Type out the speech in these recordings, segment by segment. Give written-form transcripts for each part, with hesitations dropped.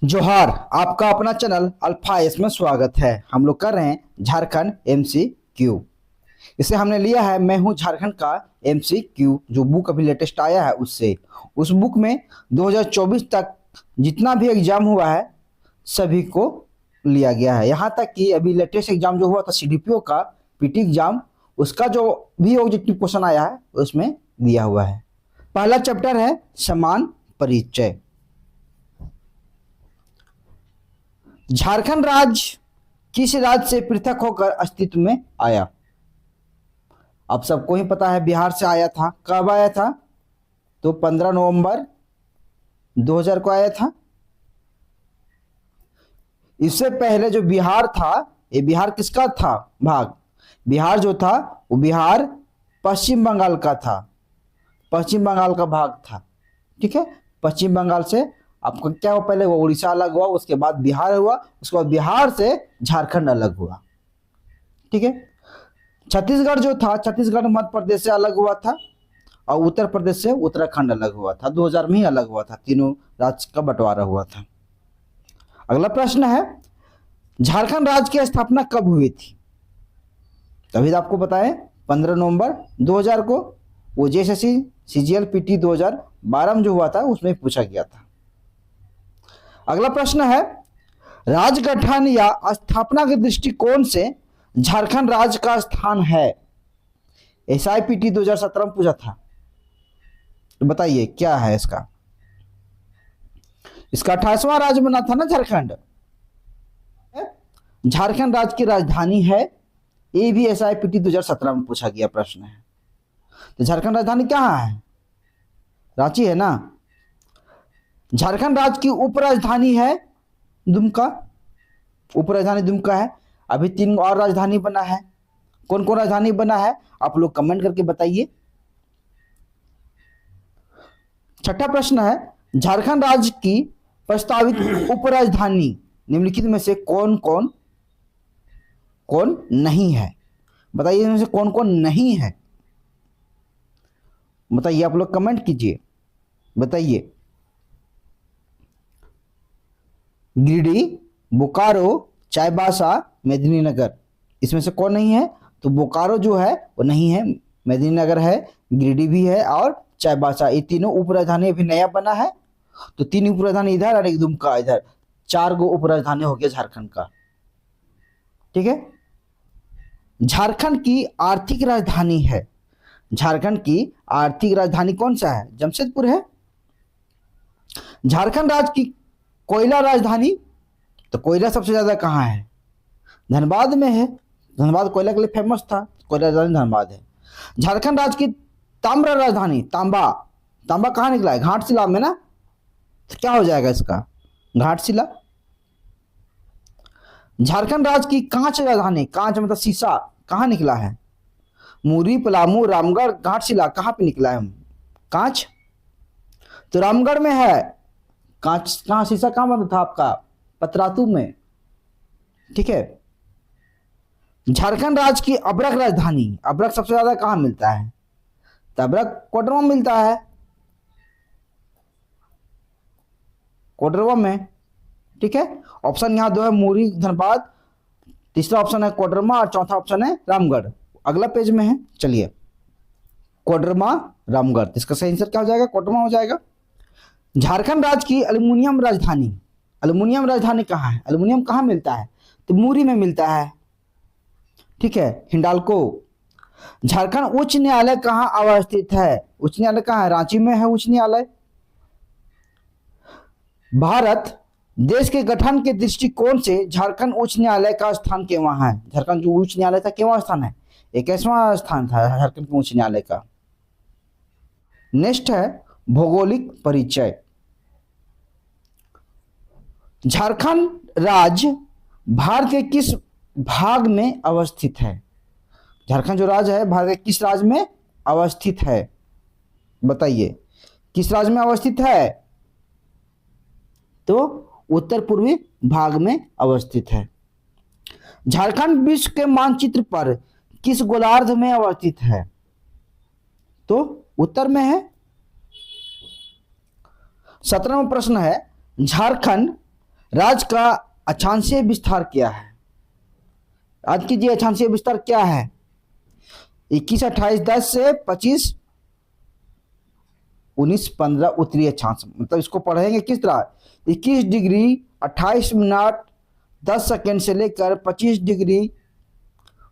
जोहार। आपका अपना चैनल अल्फा एस में स्वागत है। हम लोग कर रहे हैं झारखंड MCQ। इसे हमने लिया है मैं हूं झारखंड का MCQ, जो बुक अभी लेटेस्ट आया है उससे। उस बुक में 2024 तक जितना भी एग्जाम हुआ है सभी को लिया गया है। यहाँ तक कि अभी लेटेस्ट एग्जाम जो हुआ था CDPO का PT एग्जाम, उसका जो भी ऑब्जेक्टिव क्वेश्चन आया है उसमें दिया हुआ है। पहला चैप्टर है समान परिचय। झारखंड राज्य किस राज्य से पृथक होकर अस्तित्व में आया? अब सबको ही पता है बिहार से आया था। कब आया था? तो 15 नवंबर 2000 को आया था। इससे पहले जो बिहार था, ये बिहार किसका था भाग? बिहार जो था वो बिहार पश्चिम बंगाल का था, पश्चिम बंगाल का भाग था। ठीक है, पश्चिम बंगाल से आपका क्या हुआ, पहले वो उड़ीसा अलग हुआ, उसके बाद बिहार हुआ, उसके बाद बिहार से झारखंड अलग हुआ। ठीक है, छत्तीसगढ़ जो था, छत्तीसगढ़ मध्य प्रदेश से अलग हुआ था और उत्तर प्रदेश से उत्तराखंड अलग हुआ था। 2000 में ही अलग हुआ था, तीनों राज्य का बंटवारा हुआ था। अगला प्रश्न है, झारखंड राज्य की स्थापना कब हुई थी? तभी तो आपको बताएं 15 नवंबर 2000 को। वो JSSC CGL PT 2012 में जो हुआ था उसमें पूछा गया था। अगला प्रश्न है, राज्य गठन या स्थापना के दृष्टिकोण से झारखंड राज्य का स्थान है? SIPT 2017 में पूछा था, तो बताइए क्या है इसका? इसका 28वां राज्य बना था ना झारखंड। झारखंड राज्य की राजधानी है, ये भी SIPT 2017 में पूछा गया प्रश्न है। तो झारखंड राजधानी कहाँ है? रांची है ना। झारखंड राज्य की उपराजधानी है दुमका, उपराजधानी दुमका है। अभी 3 और राजधानी बना है। कौन कौन राजधानी बना है आप लोग कमेंट करके बताइए। छठा प्रश्न है, झारखंड राज्य की प्रस्तावित उपराजधानी निम्नलिखित में से कौन कौन नहीं है? बताइए इनमें से कौन कौन नहीं है, बताइए। आप लोग कमेंट कीजिए, बताइए। गिरिडीह, बोकारो, चाईबासा, मेदिनीनगर, इसमें से कौन नहीं है? तो बोकारो जो है वो नहीं है, मेदिनीनगर है, गिरिडीह भी है और चाईबासा। ये तीनों उपराजधानी अभी नया बना है। तो 3 उपराजधानी इधर और एक दुमका इधर, 4 गो उपराजधानी हो गया झारखंड का। ठीक है, झारखंड की आर्थिक राजधानी है। झारखंड की आर्थिक राजधानी कौन सा है? जमशेदपुर है। झारखंड राज्य की कोयला राजधानी, तो कोयला सबसे ज्यादा कहाँ है? धनबाद में है। धनबाद कोयला के लिए फेमस था, कोयला राजधानी धनबाद है। झारखंड राज्य की ताम्र राजधानी, तांबा, तांबा कहाँ निकला है? घाटशिला में ना। तो क्या हो जाएगा इसका? घाटशिला। झारखंड राज्य की कांच राजधानी, कांच मतलब शीशा, कहाँ निकला है? मुरी, पलामू, रामगढ़, घाटशिला, कहाँ पे निकला है कांच? तो रामगढ़ में है कांच। कहाँ शीशा कहाँ बना था आपका? पतरातू में। ठीक है, झारखंड राज्य की अभ्रक राजधानी, अभ्रक सबसे ज्यादा कहाँ मिलता है? तो अभ्रक कोडरमा मिलता है, कोडरमा में। ठीक है, ऑप्शन यहाँ 2 है, मुरी, धनबाद। तीसरा ऑप्शन है कोडरमा और चौथा ऑप्शन है रामगढ़। अगला पेज में है, चलिए। कोडरमा, रामगढ़, इसका सही आंसर क्या हो जाएगा? कोडरमा हो जाएगा। झारखंड राज्य की एल्युमिनियम राजधानी, एल्युमिनियम राजधानी कहाँ है? एल्युमिनियम कहाँ मिलता है? तो मूरी में मिलता है। ठीक है, हिंडाल्को। झारखंड उच्च न्यायालय कहाँ अवस्थित है? उच्च न्यायालय कहाँ है? रांची में है उच्च न्यायालय। भारत देश के गठन के दृष्टिकोण से झारखंड उच्च न्यायालय का स्थान केवहां है? झारखंड जो उच्च न्यायालय था केवहां स्थान है? 21वां स्थान था झारखंड के उच्च न्यायालय का। नेक्स्ट है भौगोलिक परिचय। झारखंड राज्य भारत के किस भाग में अवस्थित है? झारखंड जो राज्य है भारत के किस राज्य में अवस्थित है? बताइए किस राज्य में अवस्थित है? तो उत्तर पूर्वी भाग में अवस्थित है। झारखंड विश्व के मानचित्र पर किस गोलार्ध में अवस्थित है? तो उत्तर में है। 17वां प्रश्न है, झारखंड राज्य का अक्षांशीय विस्तार क्या है? याद कीजिए, अक्षांशीय विस्तार क्या है? 21, 28, 10 से 25, 19, 15 उत्तरी अक्षांश। मतलब इसको पढ़ेंगे किस तरह, 21 डिग्री 28 मिनट 10 सेकेंड से लेकर 25 डिग्री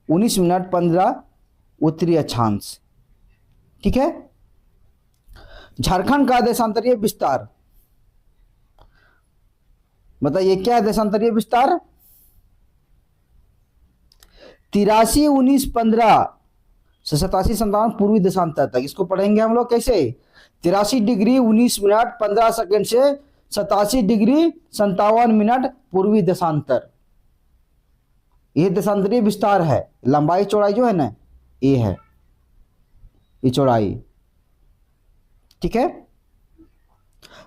19 मिनट 15 उत्तरी अक्षांश। ठीक है। झारखंड का देशांतरीय विस्तार बताइए क्या है? देशांतरीय विस्तार 83, 19, 15 से 87, 57 पूर्वी देशांतर तक। इसको पढ़ेंगे हम लोग कैसे? 83 डिग्री 19 मिनट 15 सेकेंड से 87 डिग्री 57 मिनट पूर्वी देशांतर। यह देशांतरीय विस्तार है। लंबाई चौड़ाई जो है ना, ये है, ये चौड़ाई। ठीक है।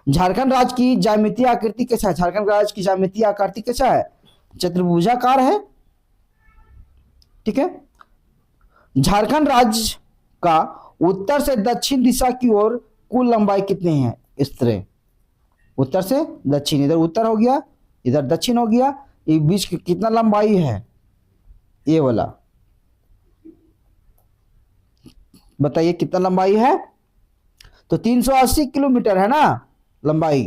झारखंड राज्य की ज्यामितीय आकृति कैसा है? झारखंड राज्य की ज्यामितीय आकृति कैसा है? चतुर्भुजाकार है। ठीक है। झारखंड राज्य का उत्तर से दक्षिण दिशा की ओर कुल लंबाई कितनी है? इस तरह उत्तर से दक्षिण, इधर उत्तर हो गया, इधर दक्षिण हो गया, ये बीच की कितना लंबाई है? ये वाला बताइए कितना लंबाई है? तो 380 किलोमीटर है ना लंबाई।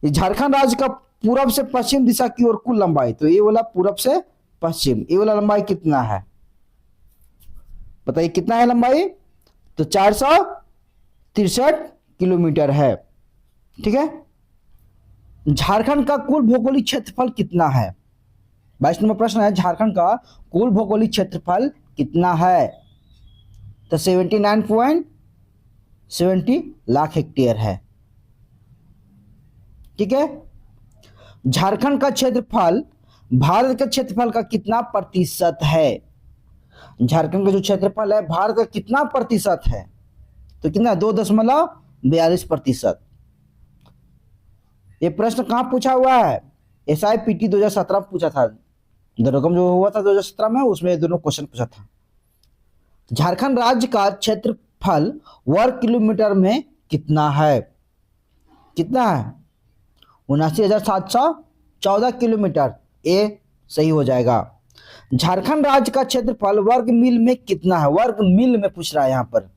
ये झारखंड राज्य का पूरब से पश्चिम दिशा की ओर कुल लंबाई, तो ये वाला पूरब से पश्चिम, ये वाला लंबाई कितना है? बताइए कितना है लंबाई? तो 463 किलोमीटर है। ठीक है। झारखंड का कुल भौगोलिक क्षेत्रफल कितना है? 22 नंबर प्रश्न है, झारखंड का कुल भौगोलिक क्षेत्रफल कितना है? तो 79.70 लाख हेक्टेयर है। ठीक है। झारखंड का क्षेत्रफल भारत के क्षेत्रफल का कितना प्रतिशत है? झारखंड का जो क्षेत्रफल है भारत का कितना प्रतिशत है? तो कितना? 2.42%। ये प्रश्न कहां पूछा हुआ है? SIPT 2017 में पूछा था। दरोगम जो हुआ था 2017 में, उसमें दोनों क्वेश्चन पूछा था। झारखंड राज्य का क्षेत्रफल वर्ग किलोमीटर में कितना है? कितना है? 79,714 किलोमीटर। ए सही हो जाएगा। झारखंड राज्य का क्षेत्रफल वर्ग मील में कितना है? वर्ग मील में पूछ रहा है यहां पर,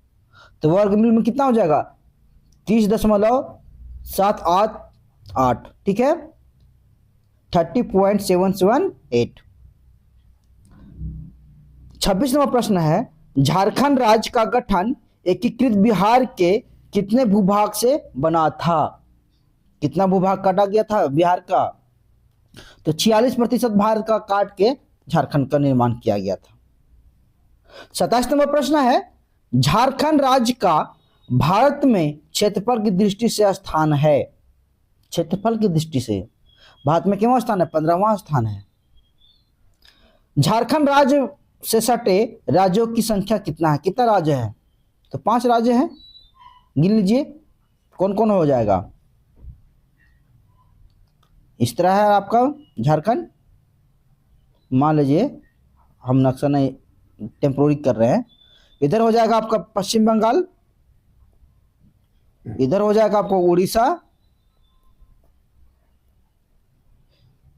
तो वर्ग मील में कितना हो जाएगा? 30.788। ठीक है। 30.778। 26 नंबर प्रश्न है, झारखंड राज्य का गठन एकीकृत बिहार के कितने भूभाग से बना था? कितना भूभाग काटा गया था बिहार का? तो 46% भारत का काट के झारखंड का निर्माण किया गया था। 27 नंबर प्रश्न है, झारखंड राज्य का भारत में क्षेत्रफल की दृष्टि से स्थान है? क्षेत्रफल की दृष्टि से भारत में कितना स्थान है? 15वां स्थान है। झारखंड राज्य से सटे राज्यों की संख्या कितना है? कितना राज्य है? तो 5 राज्य हैं। गिन लीजिए कौन कौन हो जाएगा। इस तरह है आपका झारखंड। मान लीजिए हम नक्शा नहीं टेम्पोरी कर रहे हैं। इधर हो जाएगा आपका पश्चिम बंगाल, इधर हो जाएगा आपको उड़ीसा,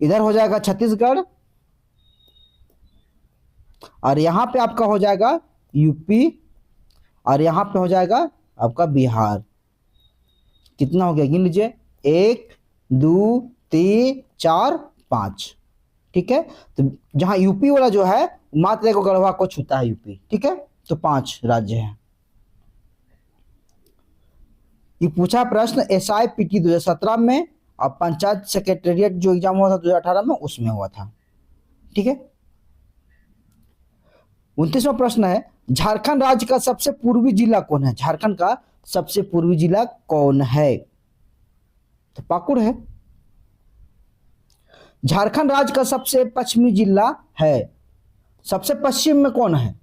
इधर हो जाएगा छत्तीसगढ़, और यहां पे आपका हो जाएगा यूपी, और यहां पे हो जाएगा आपका बिहार। कितना हो गया? गिन लीजिए 1 2 3 4 5। ठीक है। तो जहां यूपी वाला जो है मात्र एक गढ़वा को छूता है यूपी। ठीक है। तो 5 राज्य हैं। ये पूछा प्रश्न SIPT 2017 में, और पंचायत सेक्रेटेरिएट जो एग्जाम हुआ था 2018 में, उसमें हुआ था। ठीक है। 29वां प्रश्न है, झारखंड राज्य का सबसे पूर्वी जिला कौन है? झारखंड का सबसे पूर्वी जिला कौन है? तो पाकुड़ है। झारखंड राज्य का सबसे पश्चिमी जिला है? सबसे पश्चिम में कौन है?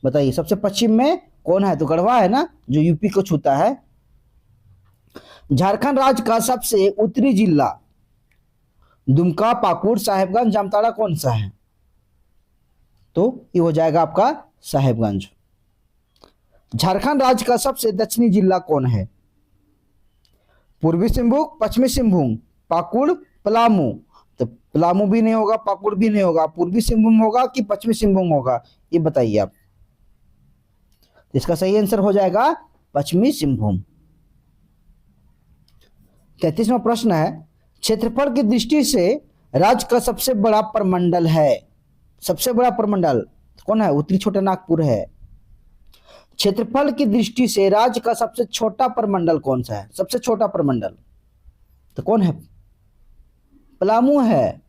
बताइए सबसे पश्चिम में कौन है? तो गढ़वा है ना, जो यूपी को छूता है। झारखंड राज्य का सबसे उत्तरी जिला दुमका, पाकुड़, साहेबगंज, जामताड़ा कौन सा है? तो ये हो जाएगा आपका साहेबगंज। झारखंड राज्य का सबसे दक्षिणी जिला कौन है? पूर्वी सिंहभूम, पश्चिमी सिंहभूम, पाकुड़, पलामू। तो पलामू भी नहीं होगा, पाकुड़ भी नहीं होगा, पूर्वी सिंहभूम होगा कि पश्चिमी सिंहभूम होगा, ये बताइए आप। इसका सही आंसर हो जाएगा पश्चिमी सिंहभूम। 33वां प्रश्न है, क्षेत्रफल की दृष्टि से राज्य का सबसे बड़ा प्रमंडल है। सबसे बड़ा प्रमंडल कौन है? उत्तरी छोटा नागपुर है। क्षेत्रफल की दृष्टि से राज्य का सबसे छोटा प्रमंडल कौन सा है? सबसे छोटा प्रमंडल तो कौन है? पलामू है।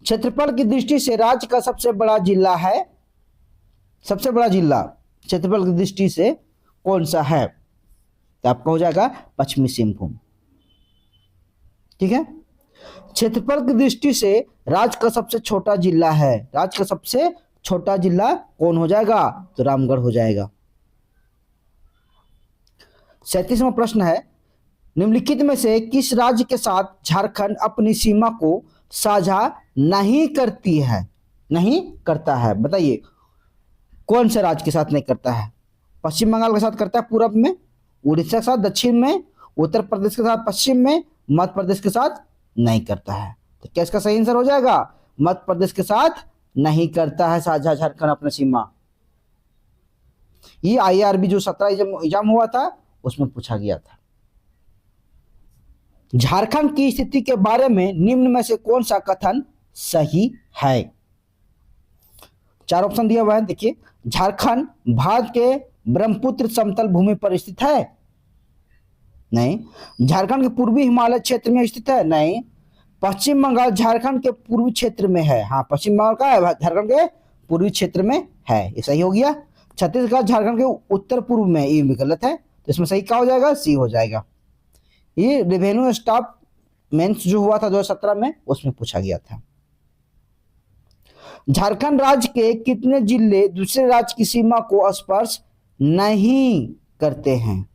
क्षेत्रफल की दृष्टि से राज्य का सबसे बड़ा जिला है, सबसे बड़ा जिला क्षेत्रफल की दृष्टि से कौन सा है? तो आपका हो जाएगा पश्चिमी सिंहभूम। ठीक है। क्षेत्रफल की दृष्टि से राज्य का सबसे छोटा जिला है, राज्य का सबसे छोटा जिला कौन हो जाएगा? तो रामगढ़ हो जाएगा। 37वां प्रश्न है, निम्नलिखित में से किस राज्य के साथ झारखंड अपनी सीमा को साझा नहीं करती है? नहीं करता है, बताइए कौन से राज्य के साथ नहीं करता है? पश्चिम बंगाल के साथ करता है पूरब में, उड़ीसा के साथ दक्षिण में, उत्तर प्रदेश के साथ पश्चिम में, मध्य प्रदेश के साथ नहीं करता है। तो क्या इसका सही आंसर हो जाएगा? मध्य प्रदेश के साथ नहीं करता है साझा झारखंड अपनी सीमा। ये IRB जो 17 एग्जाम हुआ था उसमें पूछा गया था। झारखंड की स्थिति के बारे में निम्न में से कौन सा कथन सही है? 4 ऑप्शन दिया हुआ है, देखिए। झारखंड भारत के ब्रह्मपुत्र समतल भूमि पर स्थित है? नहीं। झारखंड के पूर्वी हिमालय क्षेत्र में स्थित है? नहीं। पश्चिम बंगाल झारखंड के पूर्वी क्षेत्र में है? हाँ, पश्चिम बंगाल का है, झारखंड के पूर्वी क्षेत्र में है, ये सही हो गया। छत्तीसगढ़ झारखंड के उत्तर पूर्व में, ये भी गलत है, तो इसमें सही क्या हो जाएगा? सी हो जाएगा। ये रेवेन्यू स्टाफ मेंस जो हुआ था 2017 में उसमें पूछा गया था। झारखंड राज्य के कितने जिले दूसरे राज्य की सीमा को स्पर्श नहीं करते हैं?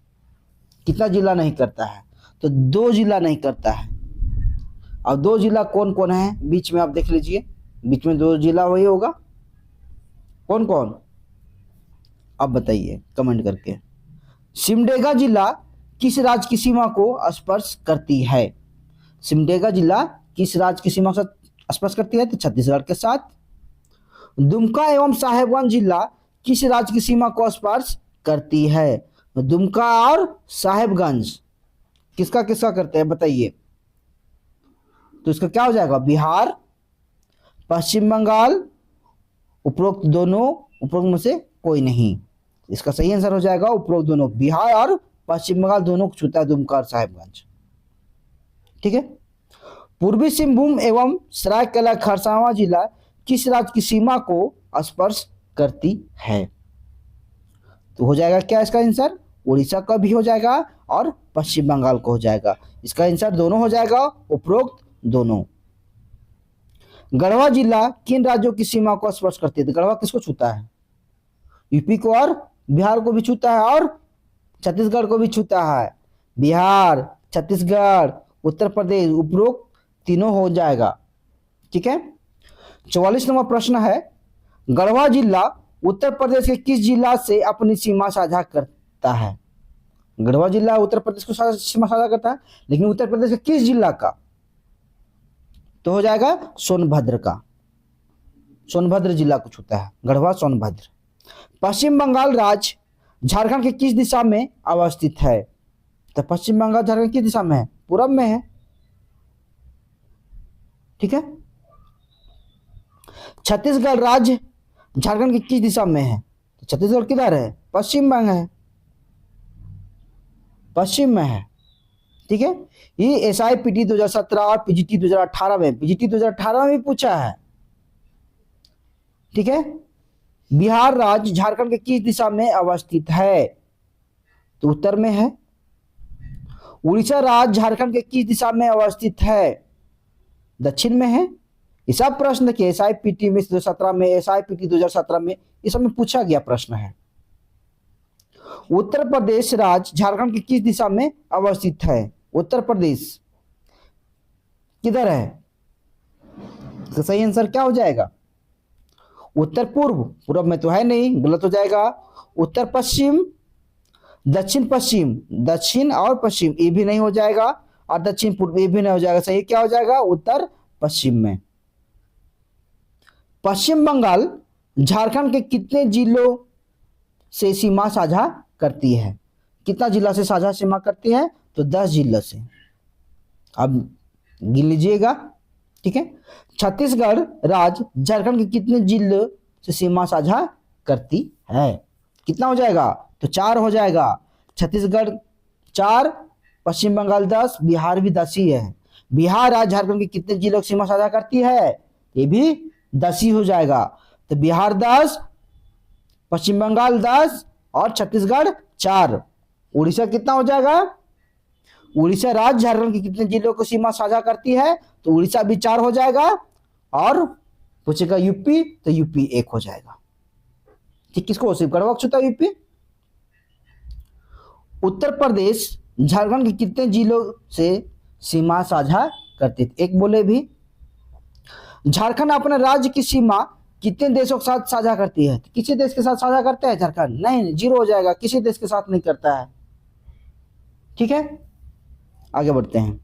कितना जिला नहीं करता है? तो 2 जिला नहीं करता है। अब 2 जिला कौन कौन है बीच में? आप देख लीजिए, बीच में 2 जिला वही होगा, कौन कौन? अब बताइए कमेंट करके। सिमडेगा जिला किस राज्य की सीमा को स्पर्श करती है? सिमडेगा जिला किस राज्य की सीमा से स्पर्श करती है? तो छत्तीसगढ़ के साथ। दुमका एवं साहेबगंज जिला किस राज्य की सीमा को स्पर्श करती है? दुमका और साहेबगंज किसका किसका करते हैं बताइए? तो इसका क्या हो जाएगा? बिहार, पश्चिम बंगाल, उपरोक्त दोनों, उपरोक्त में से कोई नहीं। इसका सही आंसर हो जाएगा उपरोक्त दोनों, बिहार और पश्चिम बंगाल दोनों को छूता है दुमका और साहेबगंज। ठीक है। पूर्वी सिंहभूम एवं सरायकेला खरसावां जिला किस राज्य की सीमा को स्पर्श करती है? तो हो जाएगा क्या इसका आंसर? उड़ीसा का भी हो जाएगा और पश्चिम बंगाल को हो जाएगा। इसका आंसर दोनों हो जाएगा, उपरोक्त दोनों। गढ़वा जिला किन राज्यों की सीमा को स्पर्श करती है? तो गढ़वा किसको छूता है? यूपी को और बिहार को भी छूता है और छत्तीसगढ़ को भी छूता है। बिहार, छत्तीसगढ़, उत्तर प्रदेश, उपरोक्त तीनों हो जाएगा। ठीक है। 44 नंबर प्रश्न है, गढ़वा जिला उत्तर प्रदेश के किस जिला से अपनी सीमा साझा करता है? गढ़वा जिला उत्तर प्रदेश को सीमा साझा करता है, लेकिन उत्तर प्रदेश के किस जिला का? तो हो जाएगा सोनभद्र का, सोनभद्र जिला को छूता है गढ़वा, सोनभद्र। पश्चिम बंगाल राज्य झारखंड के किस दिशा में अवस्थित है? तो पश्चिम बंगाल झारखंड किस दिशा में है? पूरब में है। ठीक है। छत्तीसगढ़ राज्य झारखंड की किस दिशा में है? तो छत्तीसगढ़ किधर है? पश्चिम में है, पश्चिम में है। ठीक है। ये SIPT 2017 और PGT 2018 में, PGT 2018 में भी पूछा है। ठीक है। बिहार राज्य झारखंड के किस दिशा में अवस्थित है? तो उत्तर में है। उड़ीसा राज्य झारखंड के किस दिशा में अवस्थित है? दक्षिण में है। ये सब प्रश्न देखिए SIPT में 2017 में, SIPT 2017 में, ये सब में पूछा गया प्रश्न है। उत्तर प्रदेश राज्य झारखंड की किस दिशा में अवस्थित है? उत्तर प्रदेश किधर है? तो सही आंसर क्या हो जाएगा? उत्तर पूर्व, पूर्व में तो है नहीं, गलत हो जाएगा। उत्तर पश्चिम, दक्षिण पश्चिम, दक्षिण और पश्चिम, ये भी नहीं हो जाएगा। और दक्षिण पूर्व, ये भी नहीं हो जाएगा। सही क्या हो जाएगा? उत्तर पश्चिम में। पश्चिम बंगाल झारखंड के कितने जिलों से सीमा साझा करती है? कितना जिला से साझा सीमा करती है? तो 10 जिलों से। अब गिन लीजिएगा, ठीक है। छत्तीसगढ़ राज्य झारखंड के कितने जिलों से सीमा साझा करती है? कितना हो जाएगा? तो 4 हो जाएगा। छत्तीसगढ़ 4, पश्चिम बंगाल 10, बिहार भी 10 ही है। बिहार राज्य झारखंड के कितने जिलों की सीमा साझा करती है? ये भी 10 ही हो जाएगा। तो बिहार 10, पश्चिम बंगाल 10 और छत्तीसगढ़ 4। उड़ीसा कितना हो जाएगा? उड़ीसा राज्य झारखंड के कितने जिलों को सीमा साझा करती है? तो उड़ीसा भी 4 हो जाएगा। और पूछेगा यूपी, तो यूपी 1 हो जाएगा। ठीक, किसको स्वीकार होता है? यूपी। उत्तर प्रदेश झारखंड के कितने जिलों से सीमा साझा करती थी? एक बोले भी। झारखंड अपने राज्य की सीमा कितने देशों के साथ साझा करती है? किसी देश के साथ साझा करता है झारखंड? नहीं, 0 हो जाएगा। किसी देश के साथ नहीं करता है। ठीक है, आगे बढ़ते हैं।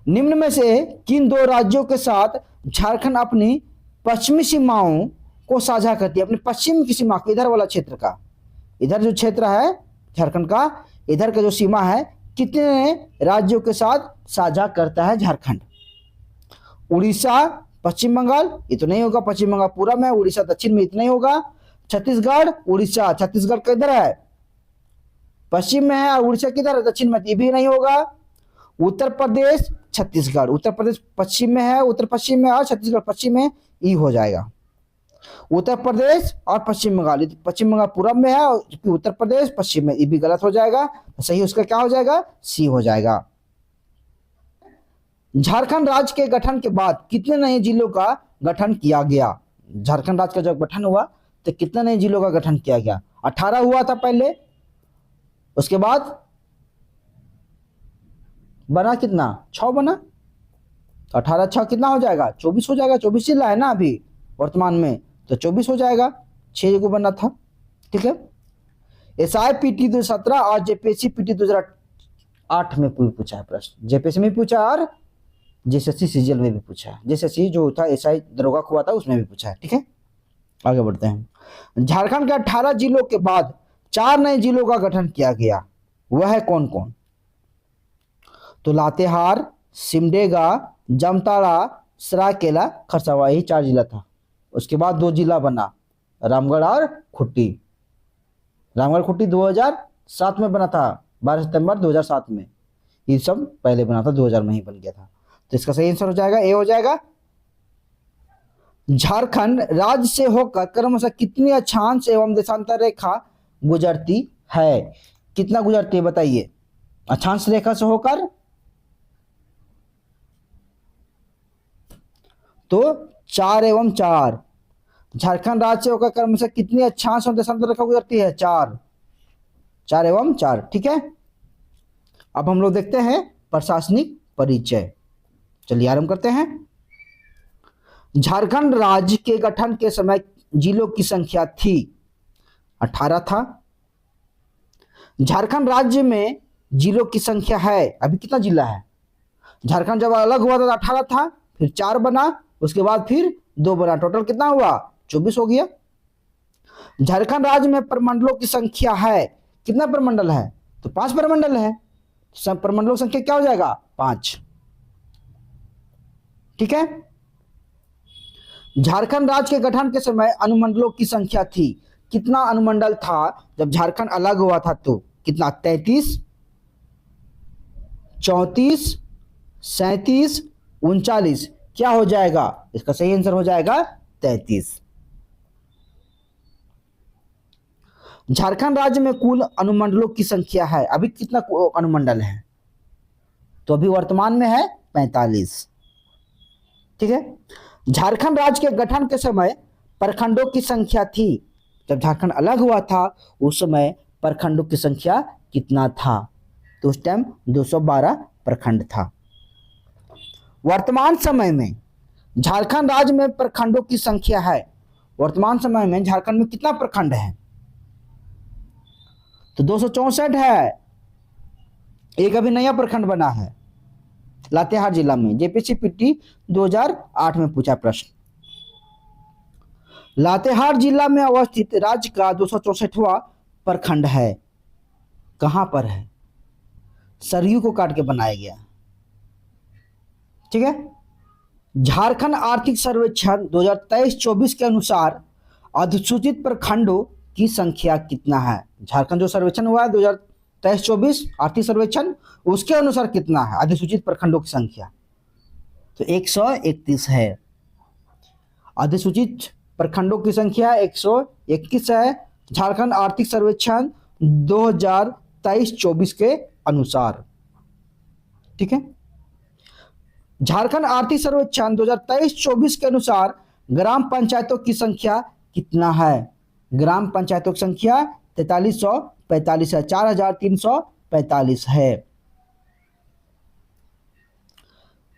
निम्न में से किन 2 राज्यों के साथ झारखंड अपनी पश्चिमी सीमाओं को साझा करती है? अपनी पश्चिम की सीमा, इधर वाला क्षेत्र का, इधर जो क्षेत्र है झारखंड का, इधर का जो सीमा है, कितने राज्यों के साथ साझा करता है झारखंड? उड़ीसा, पश्चिम बंगाल, ये तो नहीं होगा, पश्चिम बंगाल पूरब में, उड़ीसा दक्षिण में, इतना ही होगा। छत्तीसगढ़, उड़ीसा, छत्तीसगढ़ किधर है? पश्चिम में है, और उड़ीसा किधर है? दक्षिण में, ये भी नहीं होगा। उत्तर प्रदेश, छत्तीसगढ़, उत्तर प्रदेश पश्चिम में है, उत्तर पश्चिम में, और छत्तीसगढ़ पश्चिम में, ई हो जाएगा। उत्तर प्रदेश और पश्चिम बंगाल, पश्चिम बंगाल पूरब में है और उत्तर प्रदेश पश्चिम में, ये भी गलत हो जाएगा। सही उसका क्या हो जाएगा? सी हो जाएगा। झारखंड राज्य के गठन के बाद कितने नए जिलों का गठन किया गया? झारखंड राज्य का जब गठन हुआ तो कितने नए जिलों का गठन किया गया? 18 हुआ था पहले, उसके बाद बना कितना? 6 बना। 18 6 कितना हो जाएगा? 24 हो जाएगा। 24 जिला है ना अभी वर्तमान में, तो 24 हो जाएगा। 6 को बना था। ठीक है। SIPT 2017 और JPSC PT 2008 में पूछा है प्रश्न। JPSC में पूछा और JSSC CGL में भी पूछा है। JSSC जो था SI दरोगा हुआ था उसमें भी पूछा है। ठीक है, आगे बढ़ते हैं। झारखंड के 18 जिलों के बाद 4 नए जिलों का गठन किया गया, वह है कौन कौन? तो लातेहार, सिमडेगा, जामताड़ा, सरायकेला, खरसावां, यही 4 जिला था। उसके बाद 2 जिला बना, रामगढ़ और खुट्टी। रामगढ़ खुट्टी 2007 में बना था, 12 सितंबर 2007 में। ये सब पहले बना था, 2000 में ही बन गया था। तो इसका सही आंसर हो जाएगा ए हो जाएगा। झारखंड राज्य से होकर क्रमशः कितनी अक्षांश एवं देशांतर रेखा गुजरती है? कितना गुजरती है बताइए? अक्षांश रेखा से होकर तो 4 एवं 4। झारखंड राज्य से होकर क्रमशः कितनी अक्षांश एवं देशांतर रेखा गुजरती है? 4 एवं 4। ठीक है, अब हम लोग देखते हैं प्रशासनिक परिचय। चलिए आरंभ करते हैं। झारखंड राज्य के गठन के समय जिलों की संख्या थी 18 था। झारखंड राज्य में जिलों की संख्या है, अभी कितना जिला है? झारखंड जब अलग हुआ था 18 था, फिर 4 बना, उसके बाद फिर 2 बना, टोटल कितना हुआ? 24 हो गया। झारखंड राज्य में प्रमंडलों की संख्या है, कितना प्रमंडल है? तो 5 प्रमंडल है। सब प्रमंडलों की संख्या क्या हो जाएगा? 5। ठीक है। झारखंड राज्य के गठन के समय अनुमंडलों की संख्या थी, कितना अनुमंडल था जब झारखंड अलग हुआ था? तो कितना? 33, 34, 37, 39। क्या हो जाएगा? इसका सही आंसर हो जाएगा 33। झारखंड राज्य में कुल अनुमंडलों की संख्या है, अभी कितना अनुमंडल है? तो अभी वर्तमान में है 45। ठीक है। झारखंड राज्य के गठन के समय प्रखंडों की संख्या थी, जब झारखंड अलग हुआ था उस समय प्रखंडों की संख्या कितना था? तो उस टाइम 212 प्रखंड था। वर्तमान समय में झारखंड राज्य में प्रखंडों की संख्या है, वर्तमान समय में झारखंड में कितना प्रखंड है? तो 264 है। एक अभी नया प्रखंड बना है, लातेहार जिला में, जेपीसीपीटी 2008 में पूछा प्रश्न। लातेहार जिला में अवस्थित राज्य का 264वां प्रखंड है, कहां पर है? सरयू को काट के बनाया गया, ठीक है। झारखंड आर्थिक सर्वेक्षण 2023-24 के अनुसार अधिसूचित प्रखंडों की संख्या कितना है? झारखंड जो सर्वेक्षण हुआ है 2023-24 आर्थिक सर्वेक्षण, उसके अनुसार कितना है अधिसूचित प्रखंडों की संख्या? तो 131 है। अधिसूचित प्रखंडों की संख्या 121 है झारखंड आर्थिक सर्वेक्षण 2023-24 के अनुसार, ठीक है। झारखंड आर्थिक सर्वेक्षण 2023-24 के अनुसार ग्राम पंचायतों की संख्या कितना है? ग्राम पंचायतों की संख्या 4345 है, 4345 है।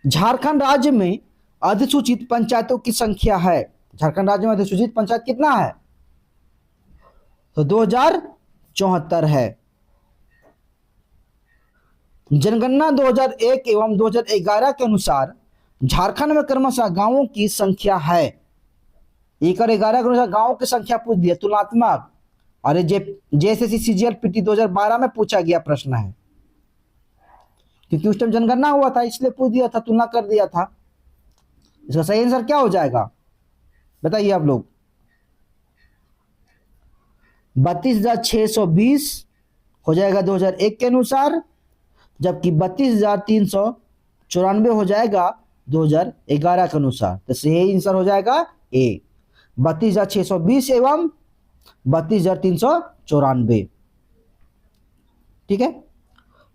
झारखंड राज्य में अधिसूचित पंचायतों की संख्या है, झारखंड राज्य में अधिसूचित पंचायत कितना है? तो 2074 है। जनगणना 2001 एवं 2011 के अनुसार झारखंड में क्रमशः गांवों की संख्या है, 1 और 11 के अनुसार गांवों की संख्या पूछ दिया तुलनात्मक, और जेएसएससी सीजीएल पीटी 2012 में पूछा गया प्रश्न है, क्योंकि उस टाइम जनगणना हुआ था इसलिए पूछ दिया था, तुलना कर दिया था। इसका सही आंसर क्या हो जाएगा बताइए आप लोग? 32,620 हो जाएगा 2001 के अनुसार, जबकि 32,394 हो जाएगा 2011 के अनुसार। तो सही आंसर हो जाएगा ए, 32,620 एवं 32,394, ठीक है।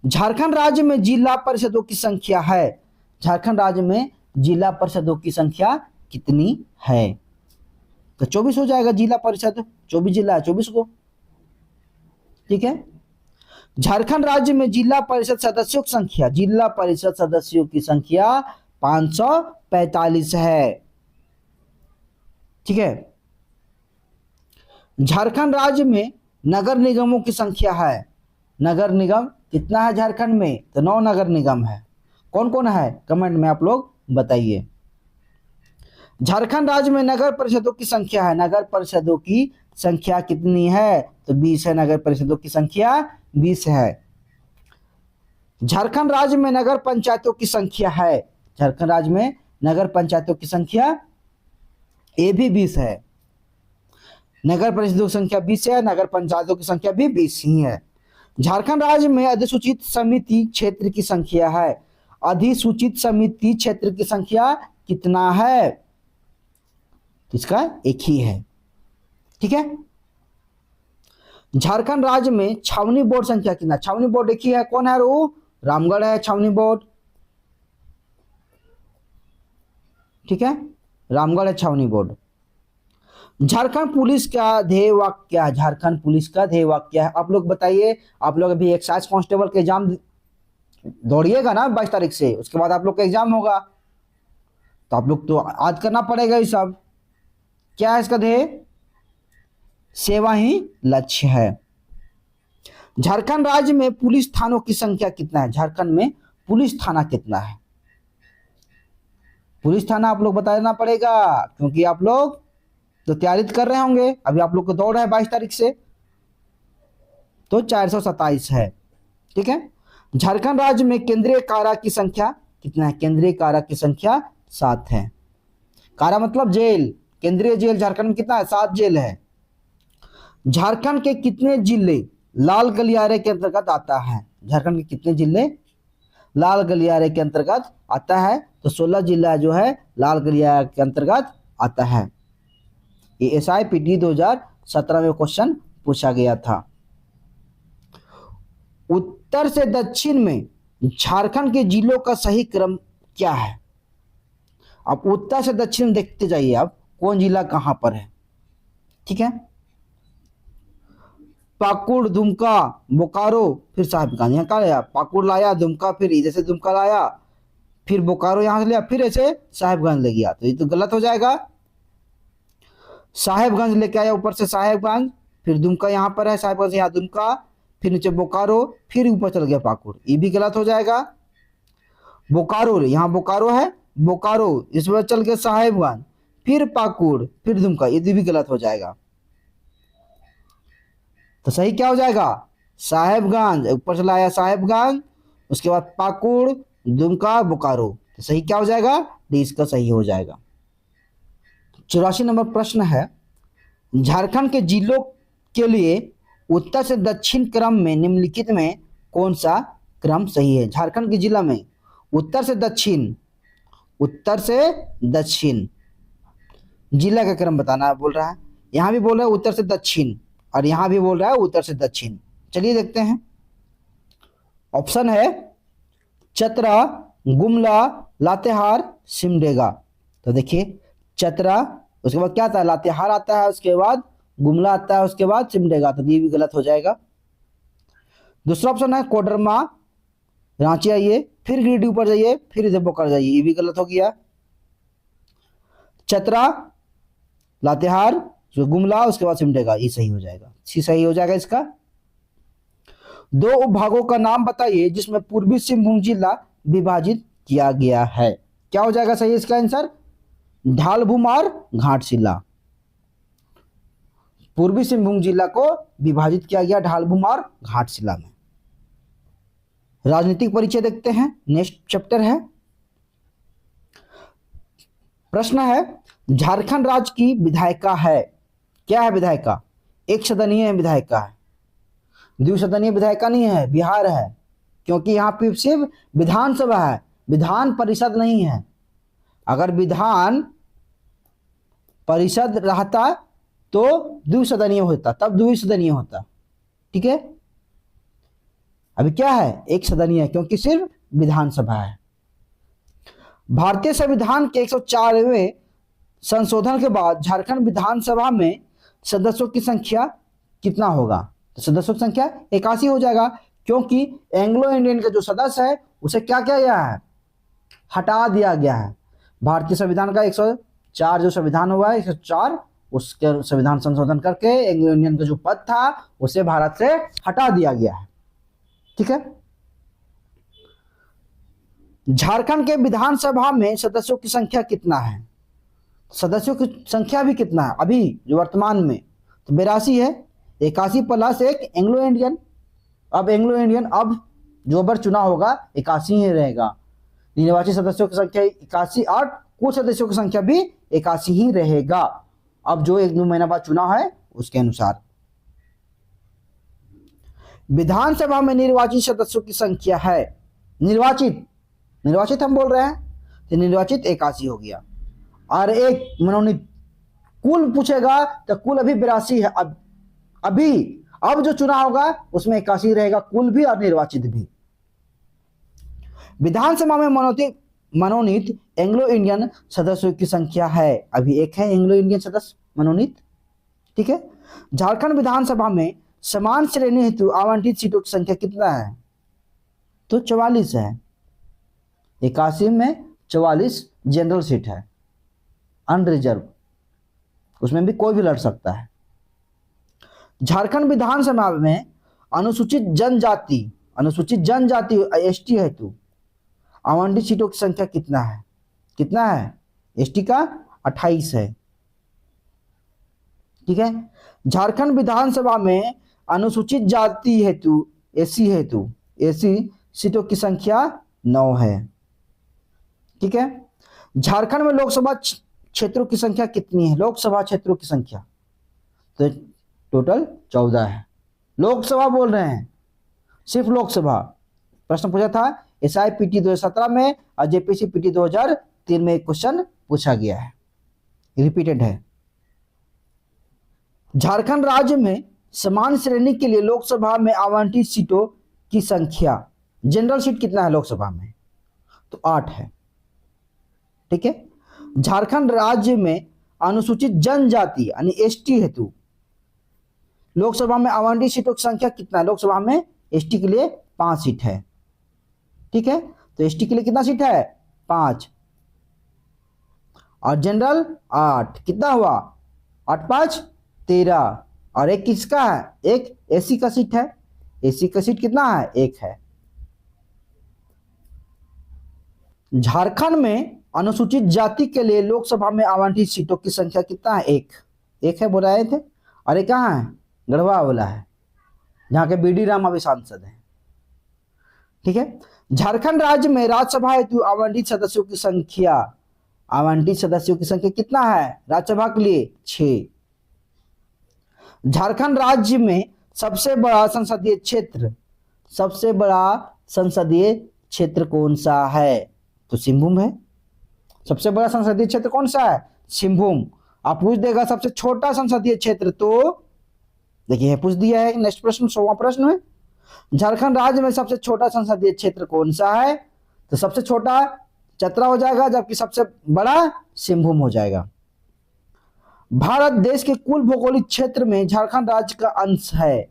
झारखंड राज्य में जिला परिषदों की संख्या है, झारखंड राज्य में जिला परिषदों की संख्या कितनी है? तो 24 हो जाएगा जिला परिषद, 24 जिला है 24 को, ठीक है। झारखंड राज्य में जिला परिषद सदस्यों की संख्या, जिला परिषद सदस्यों की संख्या 545 है, ठीक है। झारखंड राज्य में नगर निगमों की संख्या है, नगर निगम कितना है झारखंड में? तो 9 नगर निगम है। कौन कौन है कमेंट में आप लोग बताइए। झारखंड राज्य में नगर परिषदों की संख्या है, नगर परिषदों की संख्या कितनी है? तो 20 है, नगर परिषदों की संख्या 20 है। झारखंड राज्य में नगर पंचायतों की संख्या है, झारखंड राज्य में नगर पंचायतों की संख्या ये भी 20 है, नगर परिषदों की संख्या 20 है, नगर पंचायतों की संख्या भी 20 ही है। झारखंड राज्य में अधिसूचित समिति क्षेत्र की संख्या है, अधिसूचित समिति क्षेत्र की संख्या कितना है? इसका एक ही है, ठीक है। झारखंड राज्य में छावनी बोर्ड संख्या कितना? छावनी बोर्ड एक ही है, कौन है? वो रामगढ़ है छावनी बोर्ड, ठीक है, रामगढ़ है छावनी बोर्ड। झारखंड पुलिस का ध्येय वाक्य क्या है? झारखंड पुलिस का ध्येय वाक्य क्या है? आप लोग बताइए। आप लोग अभी एक्साइज कांस्टेबल के एग्जाम दौड़िएगा ना 22 तारीख से, उसके बाद आप लोग का एग्जाम होगा, तो आप लोग तो याद करना पड़ेगा ये सब। क्या है इसका ध्येय? सेवा ही लक्ष्य है। झारखंड राज्य में पुलिस थानों की संख्या कितना है? झारखंड में पुलिस थाना कितना है? पुलिस थाना आप लोग बता देना पड़ेगा, क्योंकि आप लोग तो तैयारी कर रहे होंगे, अभी आप लोग को दौड़ है 22 तारीख से, तो 427 है, ठीक है। झारखंड राज्य में केंद्रीय कारा की संख्या कितना है? केंद्रीय कारा की संख्या 7 है। कारा मतलब जेल, केंद्रीय जेल झारखंड में कितना है? 7 जेल है। झारखंड के कितने जिले लाल गलियारे के अंतर्गत आता है? झारखंड के कितने जिले लाल गलियारे के अंतर्गत आता है? तो 16 जिला जो है लाल गलियारे के अंतर्गत आता है। ये SIPT 2017 में क्वेश्चन पूछा गया था। उत्तर से दक्षिण में झारखंड के जिलों का सही क्रम क्या है? आप उत्तर से दक्षिण देखते जाइए, आप कौन जिला कहां पर है, ठीक है। पाकुड़, दुमका, बोकारो, फिर साहिबगंज। यहाँ कहा पाकुड़ लाया, दुमका, फिर इधर से दुमका लाया, फिर बोकारो यहाँ से लिया, फिर ऐसे साहिबगंज ले गया, तो ये तो गलत हो जाएगा। साहिबगंज लेके आया ऊपर से साहिबगंज, फिर दुमका यहाँ पर है, साहिबगंज से यहाँ दुमका, फिर नीचे बोकारो, फिर ऊपर चल गया पाकुड़, ये भी गलत हो जाएगा। बोकारो, यहाँ बोकारो है, बोकारो, इस बार चल के साहेबगंज, फिर पाकुड़, फिर दुमका, ये भी गलत हो जाएगा। तो सही क्या हो जाएगा? साहेबगंज, ऊपर चला आया साहेबगंज, उसके बाद पाकुड़, दुमका, बोकारो। तो सही क्या हो जाएगा? डी इसका सही हो जाएगा। 84 नंबर प्रश्न है, झारखंड के जिलों के लिए उत्तर से दक्षिण क्रम में निम्नलिखित में कौन सा क्रम सही है? झारखंड के जिला में उत्तर से दक्षिण, उत्तर से दक्षिण जिला का क्रम बताना बोल रहा है। यहां भी बोल रहा है उत्तर से दक्षिण, और यहां भी बोल रहा है उत्तर से दक्षिण। चलिए देखते हैं। ऑप्शन है चतरा, गुमला, लातेहार, सिमडेगा। तो देखिए चतरा, उसके बाद क्या आता है? लातेहार आता है, उसके बाद गुमला आता है, उसके बाद सिमडेगा। तो ये भी गलत हो जाएगा। दूसरा ऑप्शन है कोडरमा, रांची आइए, फिर गिरिडीह ऊपर जाइए, फिर इधर बोकारो जाइए, ये भी गलत हो गया। चतरा, लातेहार, गुमला, उसके बाद सिमडेगा, ये सही हो जाएगा। सी सही हो जाएगा इसका। दो उपभागों का नाम बताइए जिसमें पूर्वी सिंहभूम जिला विभाजित किया गया है। क्या हो जाएगा सही इसका आंसर? ढालभूम और घाटशिला। पूर्वी सिंहभूम जिला को विभाजित किया गया ढालभूम और घाटशिला में। राजनीतिक परिचय देखते हैं, नेक्स्ट चैप्टर है। प्रश्न है, झारखंड राज्य की विधायिका है, क्या है विधायिका? एक सदनीय विधायिका है, द्विसदनीय विधायिका नहीं है, बिहार है, क्योंकि यहाँ पे सिर्फ विधानसभा है, विधान परिषद नहीं है। अगर विधान परिषद रहता तो द्विसदनीय होता, तब द्विसदनीय होता। ठीक है, अभी क्या है? एक सदनीय, क्योंकि सिर्फ विधानसभा है। भारतीय संविधान के 104वें संशोधन के बाद झारखंड विधानसभा में सदस्यों की संख्या कितना होगा? तो सदस्यों की संख्या 81 हो जाएगा, क्योंकि एंग्लो इंडियन का जो सदस्य है उसे क्या किया गया है? हटा दिया गया है। भारतीय संविधान का 104 जो संविधान हुआ है, 104, उसके संविधान संशोधन करके एंग्लो इंडियन का जो पद था उसे भारत से हटा दिया गया है। ठीक है, झारखंड के विधानसभा में सदस्यों की संख्या कितना है? सदस्यों की संख्या भी कितना है अभी जो वर्तमान में? तो 82 है, 81 प्लस एक एंग्लो इंडियन। अब एंग्लो इंडियन अब जो बार चुनाव होगा 81 ही रहेगा। निर्वाचित सदस्यों की संख्या 81 और कुल सदस्यों की संख्या भी 81 ही रहेगा। अब जो 1-2 महीना बाद चुनाव है उसके अनुसार। विधानसभा में निर्वाचित सदस्यों की संख्या है, निर्वाचित हम बोल रहे हैं, तो निर्वाचित 81 हो गया। और एक मनोनीत, कुल पूछेगा तो कुल अभी 82 है। अब जो चुनाव होगा उसमें 81 रहेगा, कुल भी और निर्वाचित भी। विधानसभा में मनोनीत एंग्लो इंडियन सदस्यों की संख्या है, अभी एक है एंग्लो इंडियन सदस्य मनोनीत। ठीक है, झारखंड विधानसभा में समान श्रेणी हेतु आवंटित सीटों की संख्या कितना है? तो 44 है। 81 में 44 जनरल सीट है, अनरिजर्व, उसमें भी कोई भी लड़ सकता है। झारखंड विधानसभा में अनुसूचित जनजाति एसटी हेतु आवंटित सीटों की संख्या कितना है? एसटी का 28 है। ठीक है, झारखंड विधानसभा में अनुसूचित जाति हेतु एसी सीटों की संख्या 9 है। ठीक है, झारखंड में लोकसभा क्षेत्रों की संख्या कितनी है? लोकसभा क्षेत्रों की संख्या तो टोटल 14 है। लोकसभा बोल रहे हैं, सिर्फ लोकसभा। प्रश्न पूछा था SIPT 2017 में और JPC PT 2003 में एक क्वेश्चन पूछा गया है, रिपीटेड है। झारखंड राज्य में समान श्रेणी के लिए लोकसभा में आवंटित सीटों की संख्या, जनरल सीट कितना है लोकसभा में? तो 8 है। ठीक है, झारखंड राज्य में अनुसूचित जनजाति यानी एसटी हेतु लोकसभा में आवंटित सीटों की संख्या कितना है? लोकसभा में एसटी के लिए 5 सीट है। ठीक है, तो एसटी के लिए कितना सीट है? 5, और जनरल 8, कितना हुआ? 8 5 13, और एक किसका है? एक एसी का सीट है। एसी का सीट कितना है? 1 है। झारखंड में अनुसूचित जाति के लिए लोकसभा में आवंटित सीटों की संख्या कितना है? एक है बोल रहे थे। और ये कहाँ है? गढ़वा वाला है, जहाँ के BD राम अभी सांसद हैं। ठीक है। झारखंड राज्य में राज्यसभा हेतु आवंटित सदस्यों की संख्या कितना है? राज्यसभा के लिए 6। झारखंड राज्य में सबसे बड़ा संसदीय क्षेत्र कौन सा है? तो सिंहभूम है। सबसे बड़ा संसदीय क्षेत्र कौन सा है? सिंहभूम। आप पूछ देगा सबसे छोटा संसदीय क्षेत्र, तो देखिए पूछ दिया है। नेक्स्ट प्रश्न 100वां प्रश्न है, झारखंड राज्य में सबसे छोटा संसदीय क्षेत्र कौन सा है? तो सबसे छोटा चतरा हो जाएगा, जबकि सबसे बड़ा सिंहभूम हो जाएगा। भारत देश के कुल भौगोलिक क्षेत्र में झारखंड राज्य का अंश है।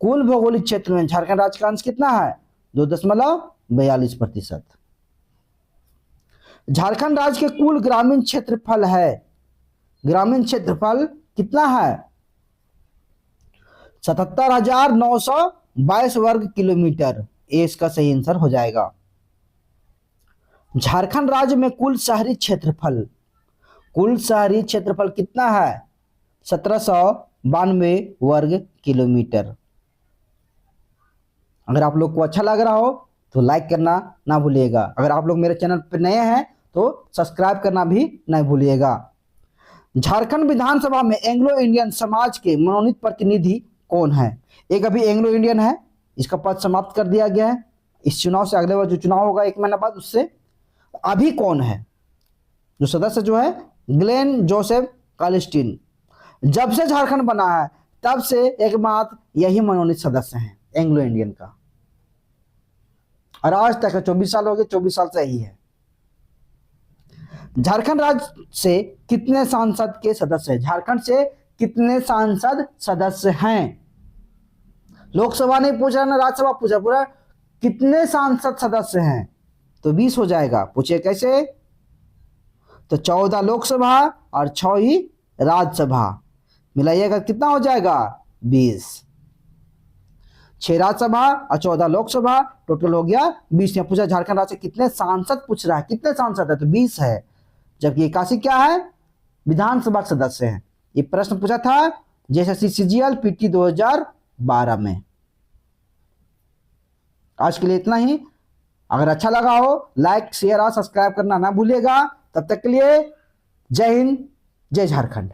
कुल भौगोलिक क्षेत्र में झारखंड राज्य का अंश कितना है? 2.42%। झारखंड राज्य के कुल ग्रामीण क्षेत्रफल कितना है? 77,922 वर्ग किलोमीटर। ये इसका सही आंसर हो जाएगा। झारखंड राज्य में कुल शहरी क्षेत्रफल कितना है? 1792 वर्ग किलोमीटर। अगर आप लोग को अच्छा लग रहा हो तो लाइक करना ना भूलिएगा। अगर आप लोग मेरे चैनल पर नए हैं तो सब्सक्राइब करना भी नहीं भूलिएगा। झारखंड विधानसभा में एंग्लो इंडियन समाज के मनोनीत प्रतिनिधि कौन है? एक अभी एंग्लो इंडियन है, इसका पद समाप्त कर दिया गया है। इस चुनाव से अगले बार जो चुनाव होगा 1 महीना बाद, उससे अभी कौन है जो सदस्य जो है? Glen Joseph Callistine. जब से झारखंड बना है तब से एकमात्र यही मनोनीत सदस्य हैं एंग्लो इंडियन का, और आज तक 24 साल हो गए, 24 साल से ही है। झारखंड राज्य से कितने सांसद के सदस्य हैं? झारखंड से कितने सांसद सदस्य हैं? लोकसभा नहीं पूछा ना, राज्यसभा पूछा, पूरा कितने सांसद सदस्य हैं? तो 20 हो जाएगा। पूछे कैसे? तो 14 लोकसभा और 6 ही राज्यसभा, मिलाइएगा कितना हो जाएगा? 20। 6 राज्यसभा और 14 लोकसभा, टोटल हो गया 20। यहाँ पूछा झारखंड राज्य कितने सांसद पूछ रहा है, कितने सांसद है? तो 20 है। जबकि 81 क्या है? विधानसभा सदस्य हैं। ये प्रश्न पूछा था JSSC CGL PT 2012 में। आज के लिए इतना ही। अगर अच्छा लगा हो लाइक शेयर और सब्सक्राइब करना ना भूलिएगा। तब तक के लिए जय हिंद, जय झारखंड।